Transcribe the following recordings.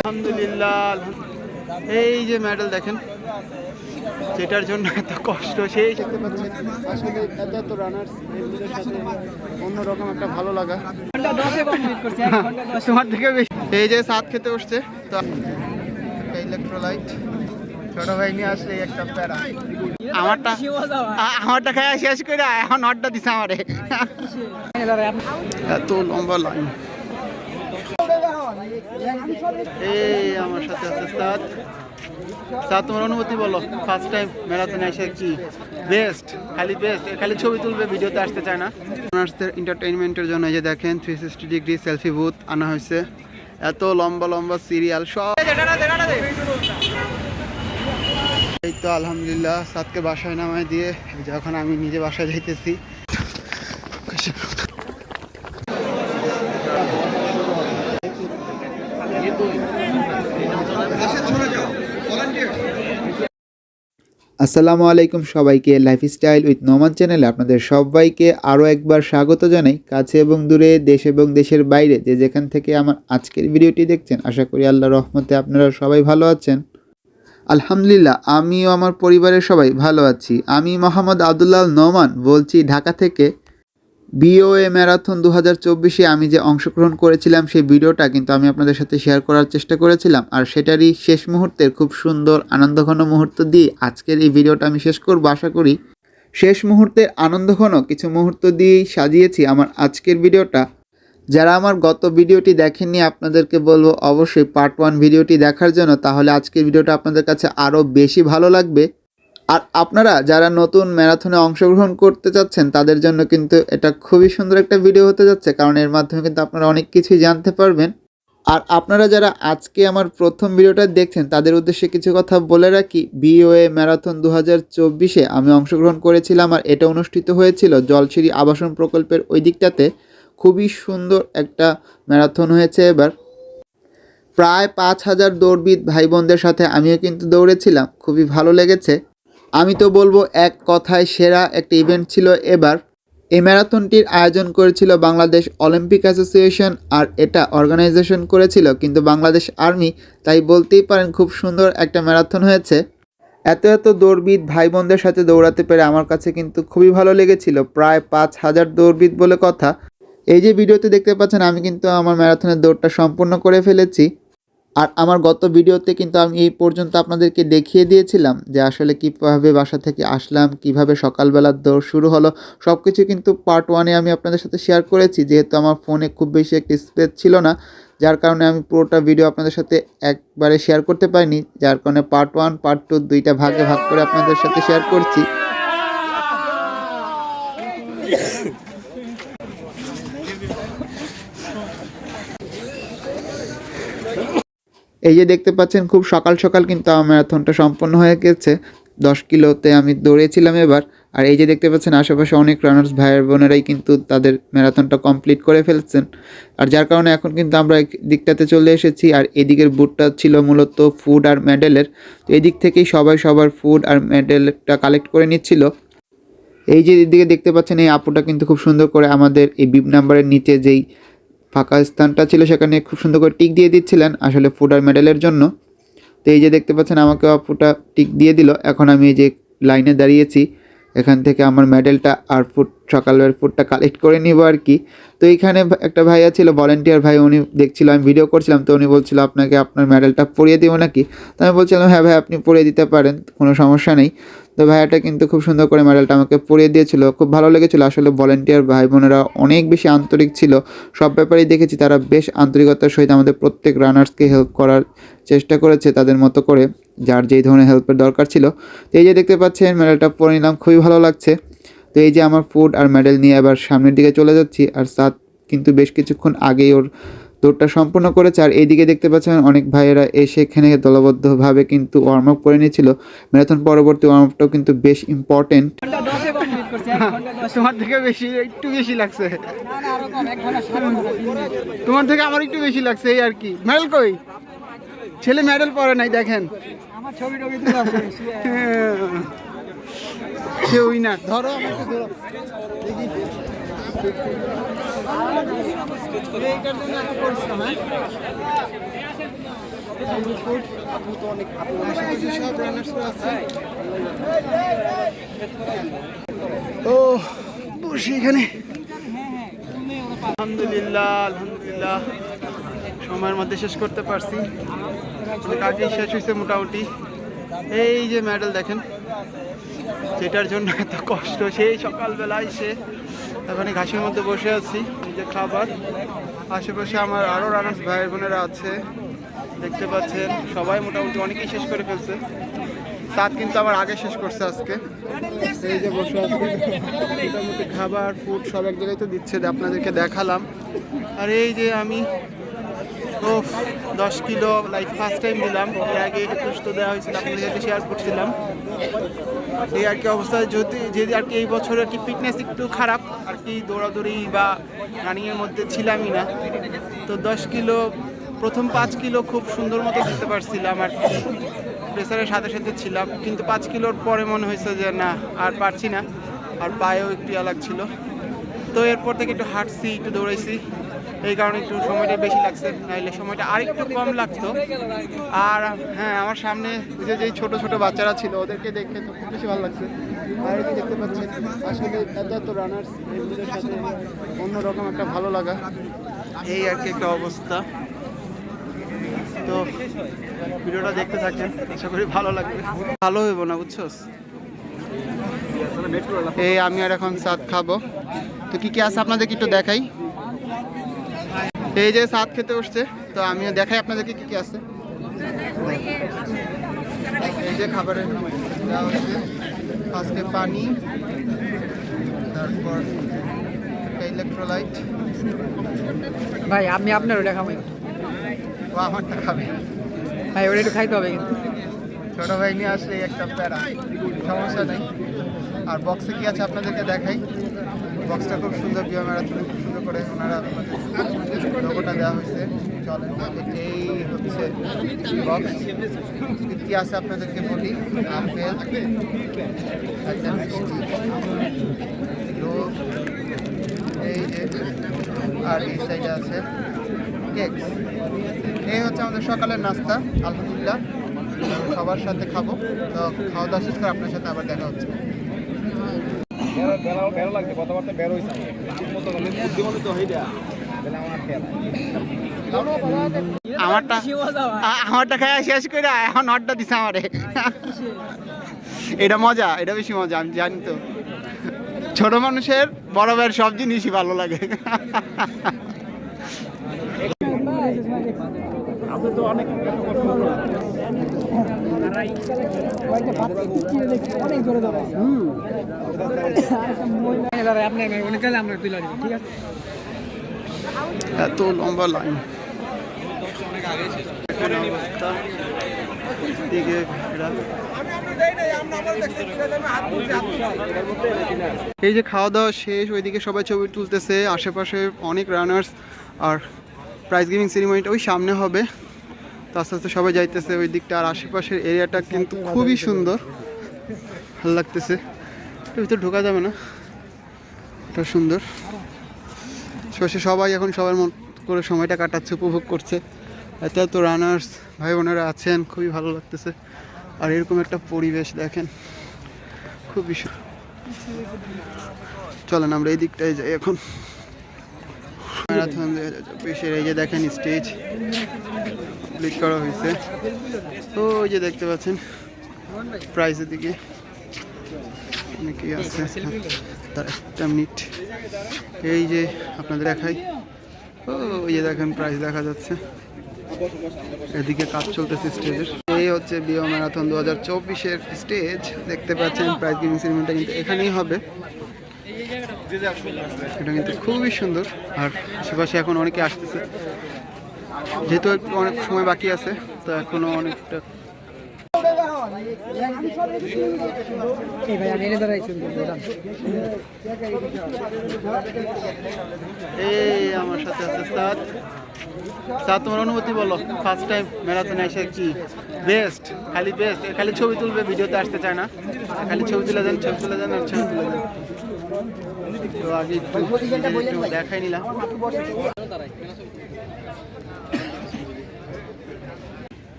আলহামদুলিল্লাহ, এই যে মেডেল দেখেন, যেটার জন্য এত কষ্ট, সেই দেখতে পাচ্ছেন। আসলে এত রানার্স এর সাথে অন্যরকম একটা ভালো লাগা। তোমার থেকে বেশি। এই যে সাত খেতে বসছে, তো ইলেকট্রোলাইট ছোট ভাই নিয়ে আসলে একটা প্যারা। আমারটা খায় শেষ করে এখন অর্ডার দিছে আমারে। এত লম্বা লাইন। এই আমার সাথে আছে সাদ। সাদ, তোমার অনুভূতি বলো, ফার্স্ট টাইম ম্যারাথনে এসে কি? বেস্ট, খালি ছবি তুলবে, ভিডিওতে আসতে চায় না। রানার্সদের এন্টারটেইনমেন্টের জন্য এই যে দেখেন 360 ডিগ্রি সেলফি বুথ আনা হয়েছে। এত লম্বা লম্বা সিরিয়াল সব। এই তো আলহামদুলিল্লাহ সাদকে বাসায় নামায় দিয়ে যখন আমি নিজে বাসায় যাইতেছি। আসসালামু আলাইকুম সবাইকে, লাইফস্টাইল উইথ নোমান চ্যানেলে আপনাদের সবাইকে আরও একবার স্বাগত জানাই। কাছে এবং দূরে, দেশ এবং দেশের বাইরে যে যেখান থেকে আমার আজকের ভিডিওটি দেখছেন, আশা করি আল্লাহর রহমতে আপনারা সবাই ভালো আছেন। আলহামদুলিল্লাহ, আমিও আমার পরিবারের সবাই ভালো আছি। আমি মোহাম্মদ আব্দুল্লাহ নোমান বলছি ঢাকা থেকে। বিওএ ম্যারাথন 2024-এ আমি যে অংশগ্রহণ করেছিলাম সেই ভিডিওটা কিন্তু আমি আপনাদের সাথে শেয়ার করার চেষ্টা করেছিলাম, আর সেটারই শেষ মুহূর্তের খুব সুন্দর আনন্দঘন মুহূর্ত দিয়ে আজকের এই ভিডিওটা আমি শেষ করব। আশা করি শেষ মুহূর্তের আনন্দঘন কিছু মুহূর্ত দিয়েই সাজিয়েছি আমার আজকের ভিডিওটা। যারা আমার গত ভিডিওটি দেখেননি আপনাদেরকে বলবো অবশ্যই পার্ট 1 ভিডিওটি দেখার জন্য, তাহলে আজকের ভিডিওটা আপনাদের কাছে আরও বেশি ভালো লাগবে। আর আপনারা যারা নতুন ম্যারাথনে অংশগ্রহণ করতে চাচ্ছেন তাদের জন্য কিন্তু এটা খুবই সুন্দর একটা ভিডিও হতে যাচ্ছে, কারণ এর মাধ্যমে কিন্তু আপনারা অনেক কিছুই জানতে পারবেন। আর আপনারা যারা আজকে আমার প্রথম ভিডিওটা দেখছেন তাদের উদ্দেশ্যে কিছু কথা বলে রাখি। বিওএ ম্যারাথন 2024-এ আমি অংশগ্রহণ করেছিলাম, আর এটা অনুষ্ঠিত হয়েছিল জলসিঁড়ি আবাসন প্রকল্পের ওই দিকটাতে। খুবই সুন্দর একটা ম্যারাথন হয়েছে এবার। প্রায় 5000 দৌড়বিদ ভাই বোনদের সাথে আমিও কিন্তু দৌড়েছিলাম, খুবই ভালো লেগেছে। আমি তো বলবো এক কথায় সেরা একটা ইভেন্ট ছিল এবার। এই ম্যারাথনটির আয়োজন করেছিল বাংলাদেশ অলিম্পিক অ্যাসোসিয়েশন, আর এটা অর্গানাইজেশন করেছিল কিন্তু বাংলাদেশ আর্মি। তাই বলতেই পারেন খুব সুন্দর একটা ম্যারাথন হয়েছে। এত দৌড়বিদ ভাই বোনদের সাথে দৌড়াতে পেরে আমার কাছে কিন্তু খুবই ভালো লেগেছিল। প্রায় 5000 দৌড়বিদ বলে কথা। এই যে ভিডিওতে দেখতে পাচ্ছেন আমি কিন্তু আমার ম্যারাথনের দৌড়টা সম্পূর্ণ করে ফেলেছি। আর আমার গত ভিডিওতে কিন্তু আমি এই পর্যন্ত আপনাদেরকে দেখিয়ে দিয়েছিলাম যে আসলে কীভাবে বাসা থেকে আসলাম, কিভাবে সকালবেলার দৌড় শুরু হলো, সব কিছু কিন্তু পার্ট 1-এ আমি আপনাদের সাথে শেয়ার করেছি। যেহেতু আমার ফোনে খুব বেশি একটা স্পেস ছিল না, যার কারণে আমি পুরোটা ভিডিও আপনাদের সাথে একবারে শেয়ার করতে পারিনি, যার কারণে পার্ট 1 পার্ট 2 দুইটা ভাগে ভাগ করে আপনাদের সাথে শেয়ার করছি। এই যে দেখতে পাচ্ছেন খুব সকাল সকাল কিন্তু আমার ম্যারাথনটা সম্পন্ন হয়ে গেছে। 10 কিলোতে আমি দৌড়েছিলাম এবার। আর এই যে দেখতে পাচ্ছেন আশেপাশে অনেক রানার্স ভাইয়ের বোনেরাই কিন্তু তাদের ম্যারাথনটা কমপ্লিট করে ফেলছেন। আর যার কারণে এখন কিন্তু আমরা এই দিকটাতে চলে এসেছি। আর এদিকের বুথটা ছিল মূলত ফুড আর মেডেলের, তো এই দিক থেকেই সবাই সবার ফুড আর মেডেলটা কালেক্ট করে নিচ্ছিল। এই যে এদিকে দেখতে পাচ্ছেন এই আপুটা কিন্তু খুব সুন্দর করে আমাদের এই বিব নাম্বারের নিচে যেই ফাঁকা স্থানটা ছিল সেখানে খুব সুন্দর করে টিক দিয়ে দিচ্ছিলেন আসলে ফুড আর মেডেলের জন্য। তো এই যে দেখতে পাচ্ছেন আমাকে আপুটা টিক দিয়ে দিল। এখন আমি এই যে লাইনে দাঁড়িয়েছি, এখান থেকে আমার মেডেলটা আর সকালের ফুডটা কালেক্ট করে নিব আর কি। তো এইখানে একটা ভাইয়া ছিল ভলেন্টিয়ার ভাই, উনি দেখছিল আমি ভিডিও করছিলাম, তো উনি বলছিল আপনাকে আপনার মেডেলটা পরিয়ে দিব নাকি। তো আমি বলছিলাম হ্যাঁ ভাই আপনি পরিয়ে দিতে পারেন, কোনো সমস্যা নেই। তো ভাইয়াটা কিন্তু খুব সুন্দর করে মেডেলটা আমাকে পরিয়ে দিয়েছিল, খুব ভালো লেগেছিলো। আসলে ভলেন্টিয়ার ভাই বোনেরা অনেক বেশি আন্তরিক ছিল, সব ব্যাপারেই দেখেছি তারা বেশ আন্তরিকতার সহিত আমাদের প্রত্যেক রানার্সকে হেল্প করার চেষ্টা করেছে তাদের মতো করে, যার যেই ধরনের হেল্পের দরকার ছিল। তো এই যে দেখতে পাচ্ছেন মেডেলটা পরে নিলাম, খুবই ভালো লাগছে। তো এই যে আমার ফুড আর মেডেল নিয়ে এবার সামনের দিকে চলে যাচ্ছি। আর সাত কিন্তু বেশ কিছুক্ষণ আগেই ওর দৌড়টা সম্পূর্ণ করেছে। আর এইদিকে দেখতে পাচ্ছেন অনেক ভাইয়েরা এসে এখানে দলবদ্ধভাবে কিন্তু ওয়ার্ম আপ করে নিয়েছিল। ম্যারাথন পরবর্তী ওয়ার্ম আপটাও কিন্তু বেশ ইম্পর্টেন্ট। তোমার থেকে একটু বেশি লাগছে, তোমার থেকে আমার একটু বেশি লাগছে এই আর কি। মেডেল কই? ছেলে মেডেল পরে নাই, দেখেন আমার ছবি টবি তুলে আছে। সে উইনার, ধরো আমাকে ধরো দেখি। এইটার জন্য এত পরিশ্রম, হ্যাঁ? সব রানার্সরা আছে। ও বসি এখানে। আলহামদুলিল্লাহ আলহামদুলিল্লাহ সময়ের মধ্যে শেষ করতে পারছি। অনেক আগেই শেষ হয়েছে মোটামুটি। এই যে মেডেল দেখেন, যেটার জন্য এত কষ্ট, সেই সকালবেলা এসে এখন এই ঘাসের মধ্যে বসে আছি। এই যে খাবার, আশেপাশে আমার আরও রানার্স ভাই বোনেরা আছে দেখতে পাচ্ছেন। সবাই মোটামুটি অনেকেই শেষ করে ফেলছে। সাত কিন্তু আমার আগে শেষ করছে আজকে। এই যে বসে আছে, মোটামুটি খাবার ফুড সব এক জায়গায় তো দিচ্ছে, আপনাদেরকে দেখালাম। আর এই যে আমি 10 কিলো লাইফ ফার্স্ট টাইম দিলাম। এর আগে 21 তো দেওয়া হয়েছিল, আপনাদের সাথে শেয়ার করছিলাম। এই আর কি অবস্থায় যদি আর কি এই বছর আর কি ফিটনেস একটু খারাপ আর কি, দৌড়াদৌড়ি বা রানিংয়ের মধ্যে ছিলামই না। তো 10 কিলো প্রথম 5 কিলো খুব সুন্দর মতো দিতে পারছিলাম আর কি, প্রেসারের সাথে সাথে ছিলাম। কিন্তু 5 কিলোর পরে মনে হয়েছে যে না, আর পারছি না, আর পায়েও একটু ইয়া লাগছিল। তো এরপর থেকে একটু হাঁটছি, একটু দৌড়াইছি, এই কারণে একটু সময়টা বেশি লাগছে, নাইলে সময়টা আরেকটু কম লাগতো। আর হ্যাঁ, আমার সামনে যেই ছোট ছোট বাচ্চারা ছিল ওদেরকে দেখে তো খুব বেশি ভালো লাগছে। আর এই যে দেখতে পাচ্ছেন, আসলে এত রানার্স এগুলোর সাথে অন্যরকম একটা ভালো লাগা, এই আর কি একটা অবস্থা। তো ভিডিওটা দেখতে থাকেন, আশা করি ভালো লাগবে। ভালো হইব না বুঝছোস। এই আমি আর এখন সাত খাবো। তো কি কি আছে আপনাদেরকে একটু দেখাই। এই যে সাত খেতে বসছে, তো আমিও দেখাই আপনাদেরকে কি কি আছে। এই যে খাবারের দেওয়া হচ্ছে আজকে পানি, তারপর ইলেকট্রোলাইট। ভাই আপনি আপনার ওটা খাবেন? ও আমারটা খাবে ভাই ওটা একটু খাইতে হবে কিন্তু। ছোট ভাই নিয়ে আসলে একটা প্যারা, সমস্যা নেই। আর বক্সে কি আছে আপনাদেরকে দেখাই। বক্সটা খুব সুন্দর, বিও ম্যারাথনে খুব সুন্দর করে ওনারা আপনাদের লোগোটা দেওয়া হয়েছে। চলেন, এই হচ্ছে বক্স। কি আছে আপনাদেরকে বলি। আপেল, একটা মিষ্টি, লোভ, এই যে, আর এই সাইডে আছে কেক। এই হচ্ছে আমাদের সকালের নাস্তা। আলহামদুলিল্লাহ সবার সাথে খাবো। তো খাওয়া দাওয়া শেষ করে আপনার সাথে আবার দেখা হচ্ছে। আমারটা খাই শেষ করে এখন নটটা দিছে আমারে। এটা মজা, এটা বেশি মজা, আমি জানি তো। ছোট মানুষের বড় ভাইয়ের সব জিনিসই ভালো লাগে। এত লম্বা লাইন, এই যে খাওয়া দাওয়া শেষ, ওইদিকে সবাই ছবি তুলতেছে। আশেপাশে অনেক রানার্স, আর প্রাইজ গিভিং সেরিমনিটা ওই সামনে হবে। তো আস্তে আস্তে সবাই যাইতেছে ওই দিকটা। আর আশেপাশের এরিয়াটা কিন্তু খুবই সুন্দর, ভালো লাগতেছে। এর ভিতরে ঢোকা যাবে না, এটা সুন্দর। শেষে সবাই এখন সবার মন করে সময়টা কাটাচ্ছে, উপভোগ করছে। এত এত রানার্স ভাই বোনেরা আছেন, খুবই ভালো লাগতেছে। আর এরকম একটা পরিবেশ দেখেন, খুবই চলেন আমরা এই দিকটায় যাই এখন। ম্যারাথন 2024 এই যে দেখেন স্টেজ ক্লিক করা হয়েছে। তো ওই যে দেখতে পাচ্ছেন প্রাইজের দিকে অনেকেই আছে। তার একটা মিনিট, এই যে আপনাদের দেখাই। ও ওই যে দেখেন প্রাইজ দেখা যাচ্ছে, এদিকে কাজ চলতেছে স্টেজের। এই হচ্ছে বিও ম্যারাথন 2024-এর স্টেজ দেখতে পাচ্ছেন। প্রাইজ গিভিং সেরিমনিটা কিন্তু এখানেই হবে। এটা কিন্তু খুবই সুন্দর। আর আশেপাশে এখন অনেকে আসতেছে, যেহেতু একটু অনেক সময় বাকি আছে, তো এখনো অনেকটা। এই আমার সাথে আছে সাত। সাত, তোমার অনুভূতি বলো। ফার্স্ট টাইম ম্যারাথনে এসে কি বেস্ট? খালি বেস্ট, খালি ছবি তুলবে, ভিডিওতে আসতে চায় না। খালি ছবি তুলে দেন, ছবি তুলে দেন, আর ছবি তুলে দেন। তো আগে একটু দেখাই নিলাম।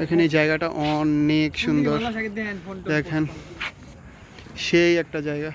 এখানে এই জায়গাটা অনেক সুন্দর, দেখেন সেই একটা জায়গা।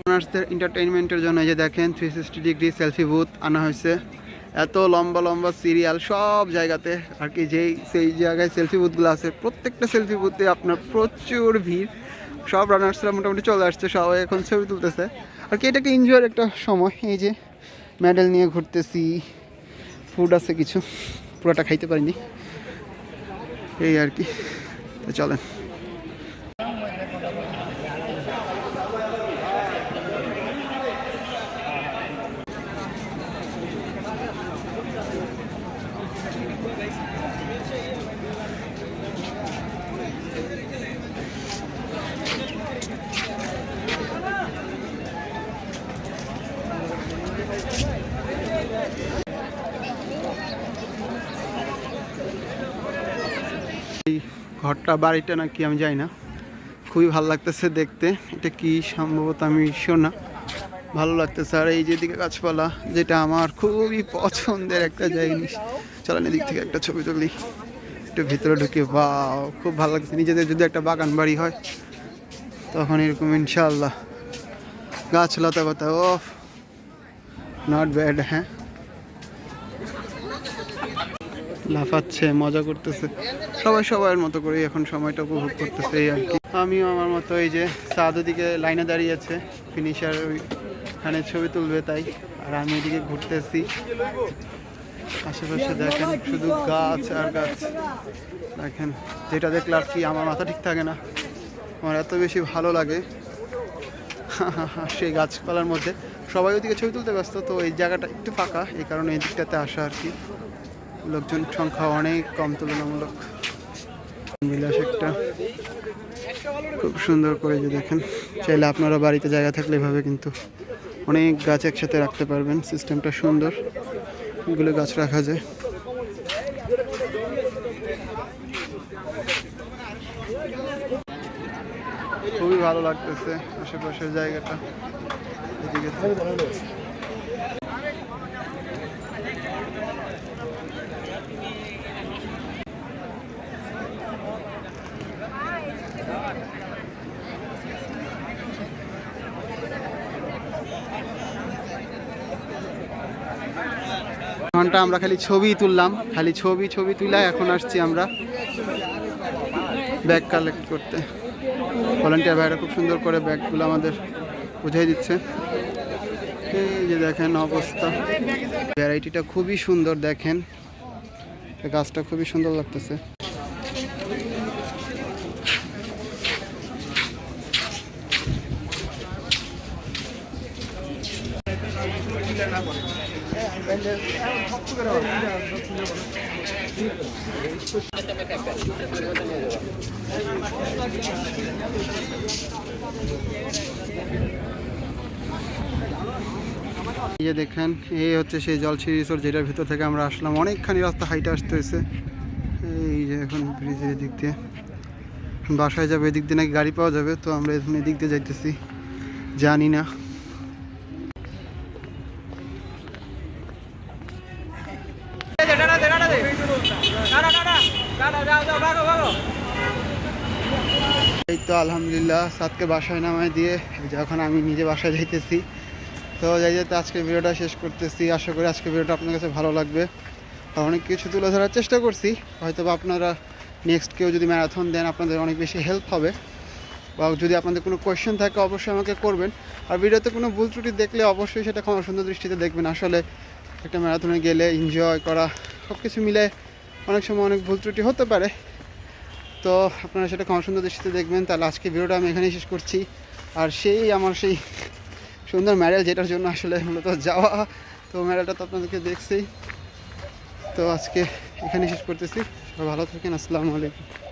আপনাদের এন্টারটেইনমেন্টের জন্য এই যে দেখেন 360 ডিগ্রি সেলফি বুথ আনা হয়েছে। এত লম্বা লম্বা সিরিয়াল সব জায়গাতে আর কি, যেই সেই জায়গায় সেলফি বুথগুলো আছে প্রত্যেকটা সেলফি বুথে আপনার প্রচুর ভিড়। সব রানার্সরা মোটামুটি চলে আসছে, সবাই এখন ছবি তুলতেছে আর কি। এটা একটা এনজয়ের একটা সময়। এই যে মেডেল নিয়ে ঘুরতেছি, ফুড আছে কিছু, পুরোটা খাইতে পারিনি এই আর কি। তো চলেন। ঘরটা বাড়িটা নাকি আমি জানি না, খুবই ভালো লাগতেছে দেখতে। এটা কি সম্ভবত আমি শোনা, ভালো লাগতেছে। আর এই যেদিকে গাছপালা, যেটা আমার খুবই পছন্দের একটা জিনিস। চলেন এদিক থেকে একটা ছবি তুলি, একটু ভিতরে ঢুকে। বাও, খুব ভালো লাগছে। নিজেদের যদি একটা বাগান বাড়ি হয় তখন এরকম ইনশাআল্লাহ গাছ লতা পাতা, ও নট ব্যাড। হ্যাঁ, লাফাচ্ছে, মজা করতেছে, সবাই সবার মতো করে এখন সময়টা উপভোগ করতেছে এই আর কি। আমিও আমার মতো এই যে সাদু দিকে লাইনে দাঁড়িয়ে আছে, ফিনিশার ওইখানে ছবি তুলবে তাই। আর আমি এদিকে ঘুরতেছি, আশেপাশে দেখেন শুধু গাছ আর গাছ। দেখেন, যেটা দেখলে আর কি আমার মাথা ঠিক থাকে না, আমার এত বেশি ভালো লাগে সেই গাছপালার মধ্যে। সবাই ওইদিকে ছবি তুলতে ব্যস্ত, তো এই জায়গাটা একটু ফাঁকা, এই কারণে এই দিকটাতে আসা আর কি। লোকজন সংখ্যা অনেক কম তুলনামূলক। বিলাস একটা খুব সুন্দর করে যে দেখেন, চাইলে আপনারা বাড়িতে জায়গা থাকলে এভাবে কিন্তু অনেক গাছ একসাথে রাখতে পারবেন। সিস্টেমটা সুন্দর, এগুলো গাছ রাখা যায়। খুবই ভালো লাগতেছে আশেপাশের জায়গাটা এদিকে। ঘন্টা আমরা খালি ছবি তুললাম, খালি ছবি তুলা। এখন আসছি আমরা ব্যাগ কালেক্ট করতে। ভলান্টিয়ার ভাইরা খুব সুন্দর করে ব্যাগগুলো আমাদের বুঝাই দিচ্ছে। এই যে দেখেন অবস্থা, ভ্যারাইটিটা খুবই সুন্দর। দেখেন গাছটা খুবই সুন্দর লাগতেছে। এই যে দেখেন, এই হচ্ছে সেই জলছিরি রিসোর্ট, যেটার ভিতর থেকে আমরা আসলাম। অনেকখানি রাস্তা হাইটে আসতে হয়েছে। এই যে এখন ব্রিজের দিক দিয়ে বাসায় যাবে, এদিক দিয়ে নাকি গাড়ি পাওয়া যাবে, তো আমরা এখন এদিক দিয়ে যাইতেছি, জানি না। এই তো আলহামদুলিল্লাহ সাদকে বাসায় নামায় দিয়ে যখন আমি নিজে বাসায় যাইতেছি। তো যাই যেতে আজকের ভিডিওটা শেষ করতেছি। আশা করি আজকের ভিডিওটা আপনার কাছে ভালো লাগবে। আর অনেক কিছু তুলে ধরার চেষ্টা করছি, হয়তো বা আপনারা নেক্সট কেউ যদি ম্যারাথন দেন আপনাদের অনেক বেশি হেল্প হবে। বা যদি আপনাদের কোনো কোয়েশ্চেন থাকে অবশ্যই আমাকে করবেন। আর ভিডিওতে কোনো ভুল ত্রুটি দেখলে অবশ্যই সেটা ক্ষমা সুন্দর দৃষ্টিতে দেখবেন। আসলে একটা ম্যারাথনে গেলে এনজয় করা সব কিছু মিলে অনেক সময় অনেক ভুল ত্রুটি হতে পারে। তো আপনারা সেটা ক্ষমা সুন্দর দৃষ্টিতে দেখবেন। তাহলে আজকে ভিডিওটা আমি এখানেই শেষ করছি। আর আমার সেই সুন্দর ম্যারেল যেটার জন্য আসলে মূলত যাওয়া, তো ম্যারেলটা তো আপনাদেরকে দেখছি। তো আজকে এখানেই শেষ করতেছি। সবাই ভালো থাকেন, আসসালামু আলাইকুম।